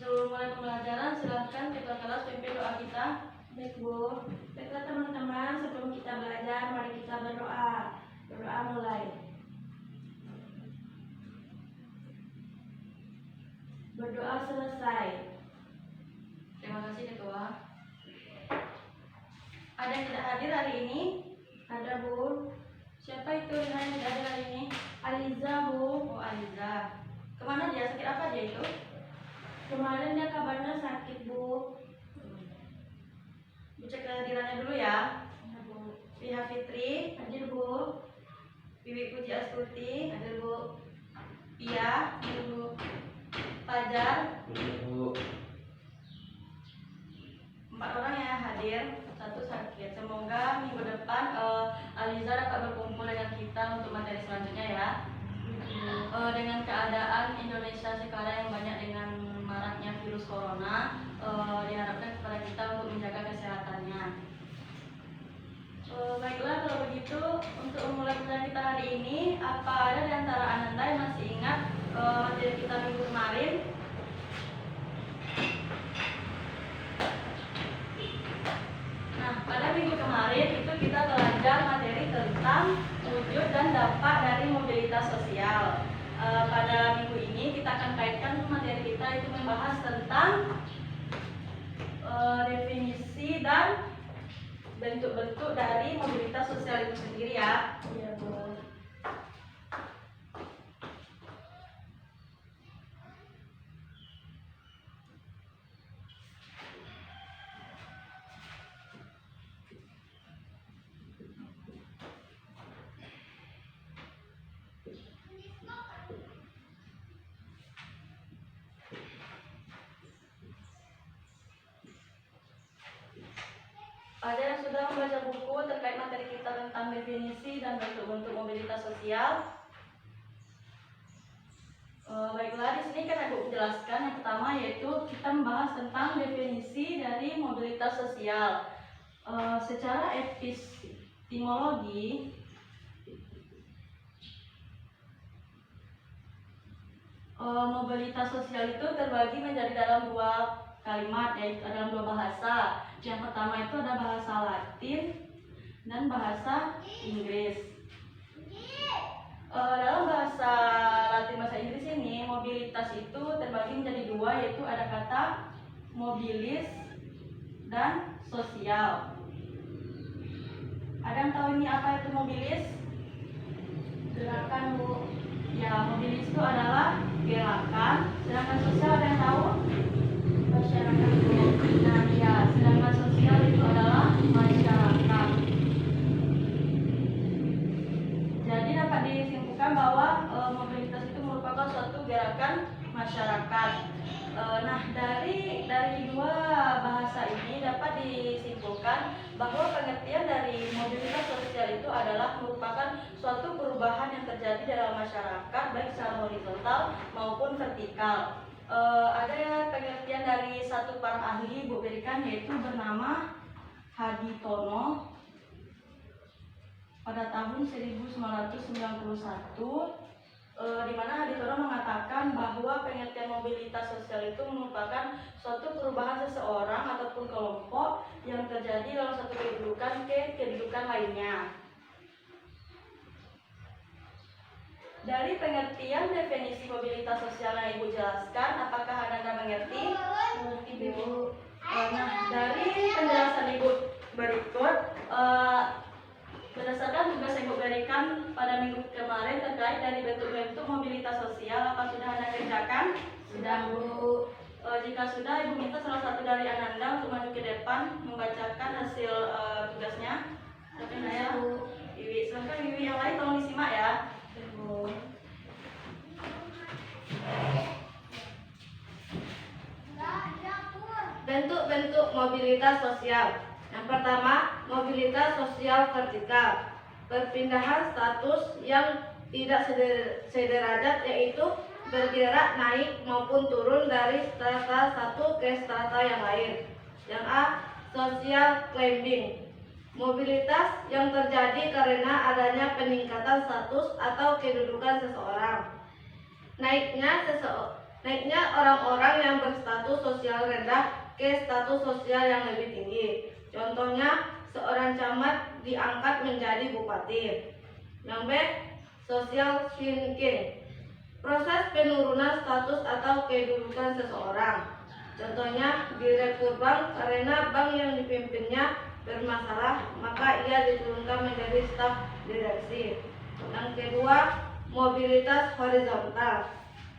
Sebelum mulai pembelajaran, silahkan ketua kelas pimpin doa kita. Baik Bu. Baiklah teman-teman, sebelum kita belajar, mari kita berdoa. Berdoa mulai. Berdoa selesai. Terima kasih ketua. Ada yang tidak hadir hari ini? Ada Bu. Siapa itu yang tidak hadir hari ini? Aliza Bu. Oh, Aliza. Kemana dia? Sakit apa dia itu? Kemarin dia kabarnya sakit Bu. Cek kehadirannya dulu ya. Ada Bu. Pihak Fitri, Hadir Bu. Bibi Puji Astuti, Hadir Bu. Pia, Hadir Bu. Fajar, Bu. 4 orang ya hadir, 1 sakit. Semoga minggu depan Aliza dapat berkumpul dengan kita untuk materi selanjutnya ya. Dengan keadaan Indonesia sekarang yang banyak dengan maraknya virus corona, diharapkan kepada kita untuk menjaga kesehatannya. Baiklah, kalau begitu untuk memulai pelajaran kita hari ini, apa ada di antara Ananda yang masih ingat materi kita minggu kemarin? Nah, pada minggu kemarin itu kita belajar materi tentang wujud dan dampak dari mobilitas sosial. Pada minggu ini kita akan kaitkan materi kita itu membahas tentang definisi dan bentuk-bentuk dari mobilitas sosial itu sendiri ya. Iya Bu. Ada yang sudah membaca buku terkait materi kita tentang definisi dan bentuk-bentuk mobilitas sosial? Baiklah, di sini kan aku menjelaskan yang pertama yaitu kita membahas tentang definisi dari mobilitas sosial. Secara epistemologi, mobilitas sosial itu terbagi menjadi dalam 2 kalimat, yaitu dalam 2 bahasa. Yang pertama itu ada bahasa Latin dan bahasa Inggris. Dalam bahasa Latin bahasa Inggris ini mobilitas itu terbagi menjadi 2, yaitu ada kata mobilis dan sosial. Ada yang tahu ini apa itu mobilis? Gerakan Bu. Ya, mobilis itu adalah gerakan. Sedangkan sosial ada yang tahu? Masyarakat Bu. Nah, ya, sedangkan sosial itu adalah masyarakat. Jadi dapat disimpulkan bahwa mobilitas itu merupakan suatu gerakan masyarakat. Nah, dari 2 bahasa ini dapat disimpulkan bahwa pengertian dari mobilitas sosial itu adalah merupakan suatu perubahan yang terjadi dalam masyarakat baik secara horizontal maupun vertikal. Ada pengertian dari satu para ahli Bu berikan, yaitu bernama Haditono pada tahun 1991, di mana Haditono mengatakan bahwa pengertian mobilitas sosial itu merupakan suatu perubahan seseorang ataupun kelompok yang terjadi dalam satu kedudukan ke kedudukan lainnya. Dari pengertian definisi mobilitas sosial yang Ibu jelaskan, apakah Anda mengerti? Mengerti Bu. Nah, dari penjelasan Ibu berikut, berdasarkan tugas yang Ibu berikan pada minggu kemarin terkait dari bentuk-bentuk mobilitas sosial, apa sudah Anda kerjakan? Sudah Bu. Jika sudah, Ibu minta salah satu dari Ananda untuk maju ke depan membacakan hasil tugasnya. Silakan ya, Wiwi. Silakan Wiwi, yang lain tolong disimak ya. Bu. Bentuk-bentuk mobilitas sosial. Yang pertama, mobilitas sosial vertikal. Perpindahan status yang tidak sederajat, yaitu bergerak naik maupun turun dari strata satu ke strata yang lain. Yang A, social climbing. Mobilitas yang terjadi karena adanya peningkatan status atau kedudukan seseorang. Naiknya naiknya orang-orang yang berstatus sosial rendah ke status sosial yang lebih tinggi. Contohnya, seorang camat diangkat menjadi bupati. Yang B, social shrinking, proses penurunan status atau kedudukan seseorang. Contohnya, direktur bank karena bank yang dipimpinnya bermasalah, maka ia diturunkan menjadi staf direksi. Yang kedua, mobilitas horizontal,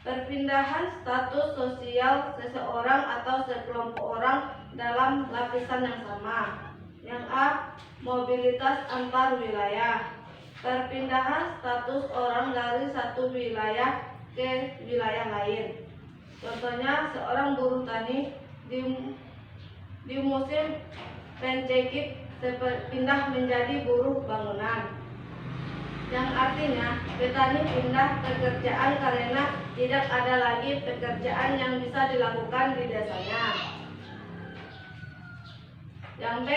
perpindahan status sosial seseorang atau sekelompok orang dalam lapisan yang sama. Yang A, mobilitas antar wilayah, perpindahan status orang dari satu wilayah ke wilayah lain. Contohnya, seorang buruh tani di musim pencekik pindah menjadi buruh bangunan, yang artinya petani pindah pekerjaan karena tidak ada lagi pekerjaan yang bisa dilakukan di desanya. Yang B,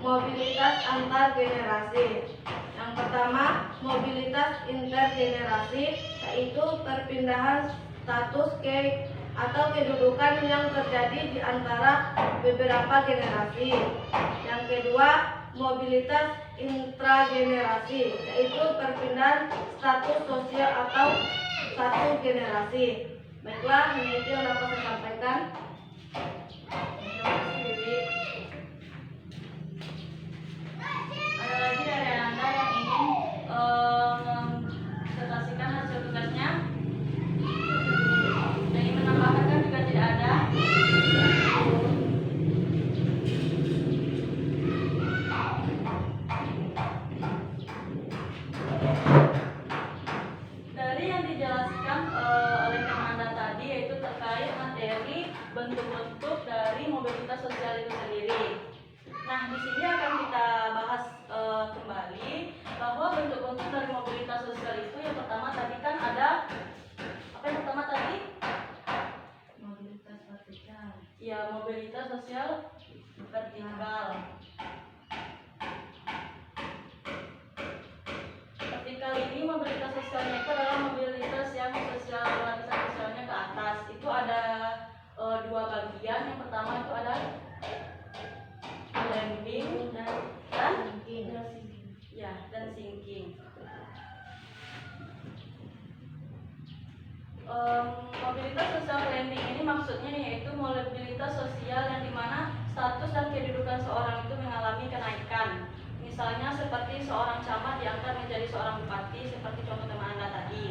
mobilitas antar generasi. Yang pertama, mobilitas intergenerasi, yaitu perpindahan status ke atau kedudukan yang terjadi di antara beberapa generasi. Yang kedua, mobilitas intragenerasi, yaitu perpindahan status sosial atau satu generasi. Baiklah, ini itu yang dapat saya sampaikan. Terima kasih, Bibi. Ada lagi dari Anda yang ingin presentasikan hasil tugasnya? Yang ingin menambahkan kan juga tidak ada. Dari yang dijelaskan oleh teman Anda tadi, yaitu terkait materi bentuk-bentuk dari mobilitas sosial itu sendiri. Nah, di sini akan kita bahas kembali bahwa bentuk-bentuk dari mobilitas sosial itu yang pertama tadi kan ada apa yang pertama tadi? Mobilitas vertikal. Ya, mobilitas sosial vertikal. Vertikal ini mobilitas sosialnya itu adalah mobilitas yang sosial lapisan sosialnya ke atas. Itu ada dua bagian. Yang pertama itu ada landing dan ya dan sinking. Mobilitas sosial landing ini maksudnya yaitu mobilitas sosial yang dimana status dan kedudukan seorang itu mengalami kenaikan. Misalnya seperti seorang camat diangkat menjadi seorang bupati, seperti contoh teman Anda tadi.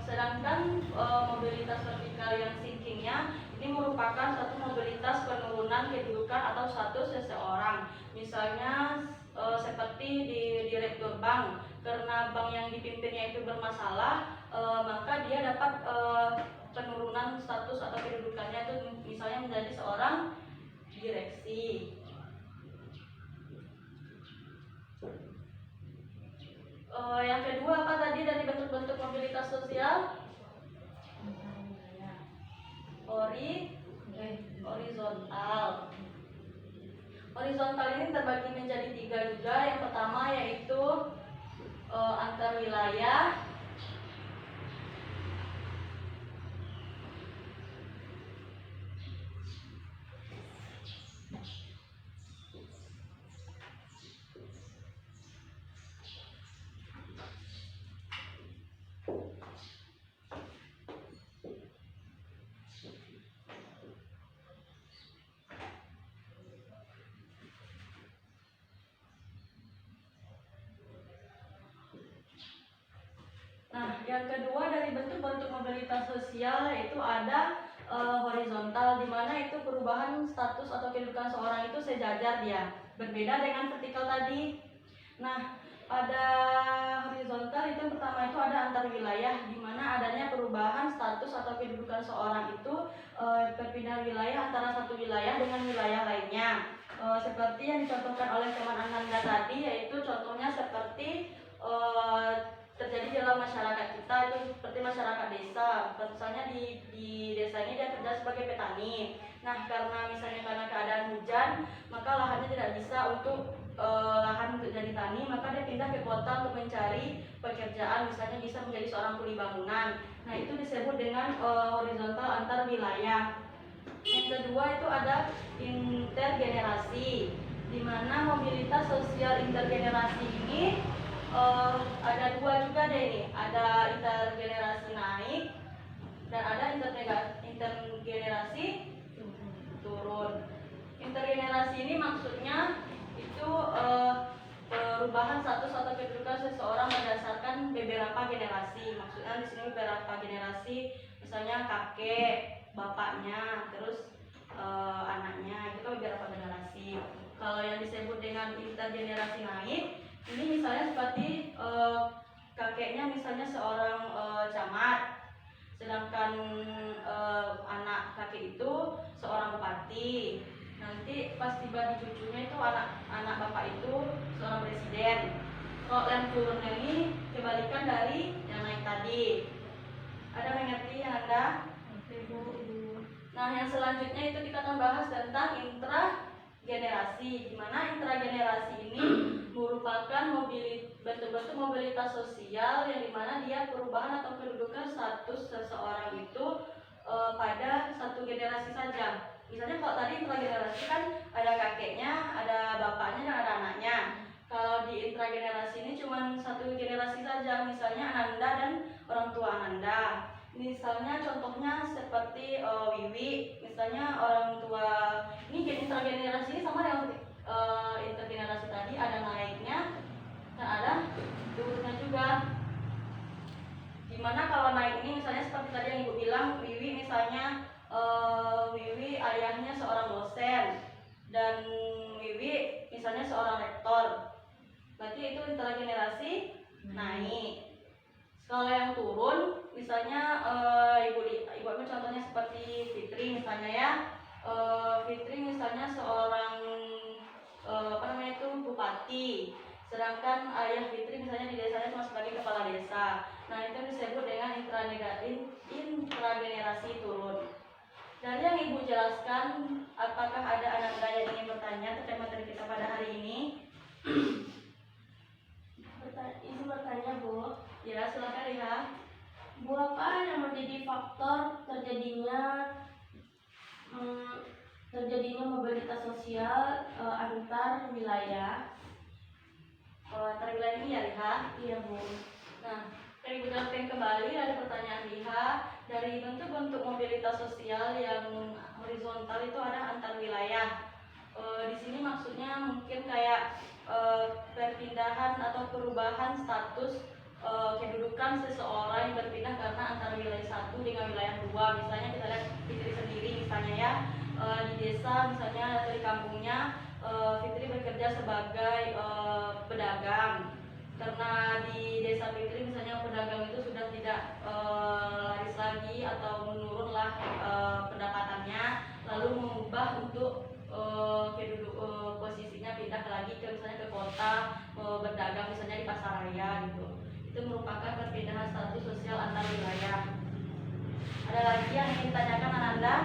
Sedangkan mobilitas vertikal yang sinkingnya ini merupakan satu mobilitas penurunan kedudukan atau status seseorang. Misalnya seperti di direktur bank, karena bank yang dipimpinnya itu bermasalah, maka dia dapat penurunan status atau kedudukannya itu misalnya menjadi seorang direksi. Yang kedua apa tadi dari bentuk-bentuk mobilitas sosial? Horizontal. Horizontal ini terbagi menjadi tiga juga. Yang pertama yaitu antar wilayah. Nah, yang kedua dari bentuk-bentuk mobilitas sosial yaitu ada horizontal, di mana itu perubahan status atau kedudukan seorang itu sejajar dia, berbeda dengan vertikal tadi. Nah, pada horizontal itu yang pertama itu ada antar wilayah, di mana adanya perubahan status atau kedudukan seorang itu perpindahan wilayah antara satu wilayah dengan wilayah lainnya. Seperti yang dicontohkan oleh teman Anda tadi, yaitu contohnya seperti terjadi dalam masyarakat kita itu seperti masyarakat desa. Misalnya di desa ini dia kerja sebagai petani. Nah, karena misalnya karena keadaan hujan, maka lahannya tidak bisa untuk lahan untuk jadi tani, maka dia pindah ke kota untuk mencari pekerjaan, misalnya bisa menjadi seorang kuli bangunan. Nah, itu disebut dengan horizontal antar wilayah. Yang kedua itu ada intergenerasi, di mana mobilitas sosial intergenerasi ini ada dua juga deh ini, ada intergenerasi naik dan ada intergenerasi turun. Intergenerasi ini maksudnya itu perubahan status atau kedudukan seseorang berdasarkan beberapa generasi. Maksudnya di sini beberapa generasi, misalnya kakek, bapaknya, terus anaknya, itu kan beberapa generasi. Kalau yang disebut dengan intergenerasi naik, ini misalnya seperti kakeknya misalnya seorang camat, sedangkan anak kakek itu seorang bupati. Nanti pas tiba di cucunya itu anak bapak itu seorang presiden. Kalau yang turunnya ini kebalikan dari yang naik tadi. Ada mengerti yang ada? Nah, yang selanjutnya itu kita akan bahas tentang intragenerasi, di mana intragenerasi ini merupakan bentuk-bentuk mobilitas sosial yang dimana dia perubahan atau kedudukan status seseorang itu pada satu generasi saja. Misalnya kalau tadi intragenerasi kan ada kakeknya, ada bapaknya, dan ada anaknya. Kalau di intragenerasi ini cuma satu generasi saja, misalnya Ananda dan orang tua Ananda. Misalnya contohnya seperti Wiwi, misalnya orang tua ini intragenerasi ini sama dengan intergenerasi tadi, ada naiknya dan ada turunnya juga. Dimana kalau naik ini misalnya seperti tadi yang ibu bilang, Wiwi misalnya Wiwi ayahnya seorang dosen dan Wiwi misalnya seorang rektor, berarti itu intergenerasi naik. Kalau yang turun, misalnya ibu contohnya seperti Fitri misalnya ya, Fitri misalnya seorang bupati, sedangkan ayah Fitri misalnya di desanya cuma sebagai kepala desa. Nah, itu disebut dengan intragenerasi turun. Dari yang ibu jelaskan, apakah ada anak yang ingin bertanya terkait materi kita pada hari ini? Izin bertanya, Bu. Ya, silakan Riha. Bu, apa yang menjadi faktor terjadinya mobilitas sosial antar wilayah? Antar wilayah ini ya, Riha? Iya, Bu. Nah, dari jelaskan kembali dari pertanyaan Riha, dari bentuk-bentuk mobilitas sosial yang horizontal itu ada antar wilayah. Di sini maksudnya mungkin kayak perpindahan atau perubahan status kedudukan seseorang yang berpindah karena antara wilayah satu dengan wilayah dua. Misalnya kita lihat Fitri sendiri misalnya ya, di desa misalnya atau di kampungnya, Fitri bekerja sebagai pedagang. Karena di desa Fitri misalnya pedagang itu sudah tidak laris lagi atau menurunlah pendapatannya, lalu mengubah untuk posisinya pindah lagi ke misalnya ke kota, berdagang misalnya di pasar raya gitu. Itu merupakan perpindahan status sosial antar wilayah. Ada lagi yang ingin ditanyakan Ananda?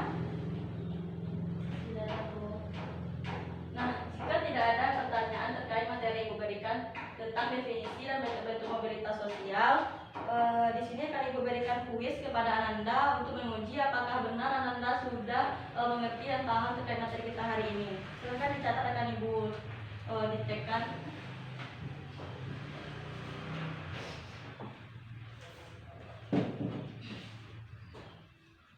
Tidak ada, Bu. Nah, jika tidak ada pertanyaan terkait materi yang Ibu berikan tentang definisi dan bentuk-bentuk mobilitas sosial, di sini akan Ibu berikan kuis kepada Ananda untuk menguji apakah benar Ananda sudah mengerti dan paham terkait materi kita hari ini. Silakan dicatat, akan Ibu dicekkan.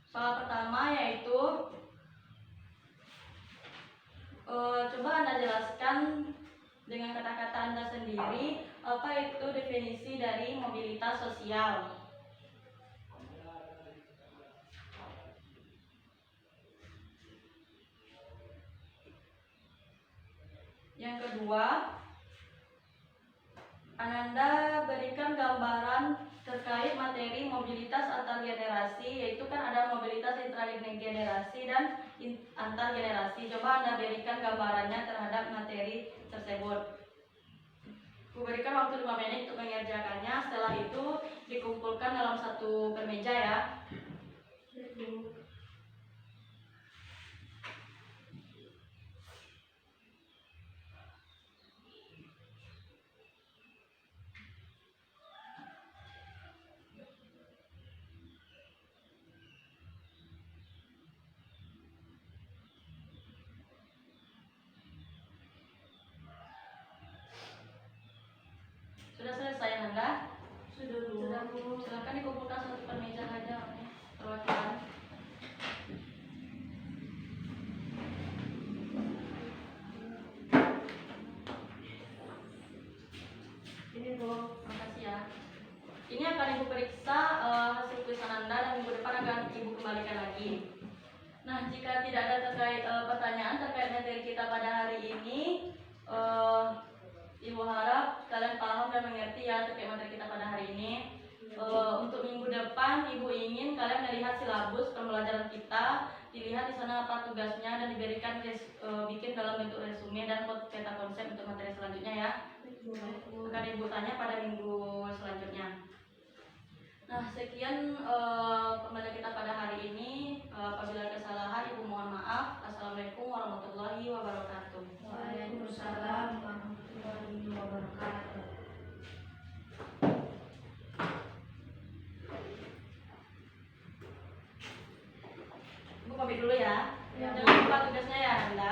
Soal pertama yaitu coba Anda jelaskan dengan kata-kata Anda sendiri apa itu definisi dari mobilitas sosial. Yang kedua, Ananda berikan gambaran terkait materi mobilitas antar generasi, yaitu kan ada mobilitas intragenerasi dan antar generasi. Coba Anda berikan gambarannya terhadap materi tersebut. Aku berikan waktu 5 menit untuk mengerjakannya. Setelah itu dikumpulkan dalam satu meja ya. akan Ibu kembalikan lagi. Nah, jika tidak ada terkait pertanyaan terkait materi kita pada hari ini, Ibu harap kalian paham dan mengerti ya terkait materi kita pada hari ini. Untuk minggu depan, Ibu ingin kalian melihat silabus pembelajaran kita, dilihat di sana apa tugasnya dan diberikan bikin dalam bentuk resume dan peta konsep untuk materi selanjutnya ya. Akan Ibu tanya pada minggu selanjutnya. Nah, sekian pembelajaran kita pada hari ini. Apabila ada kesalahan, Ibu mohon maaf. Assalamualaikum warahmatullahi wabarakatuh. Waalaikumsalam warahmatullahi wabarakatuh. Ibu pamit dulu ya. Ya, Bu. Jangan lupa tugasnya ya. Anda.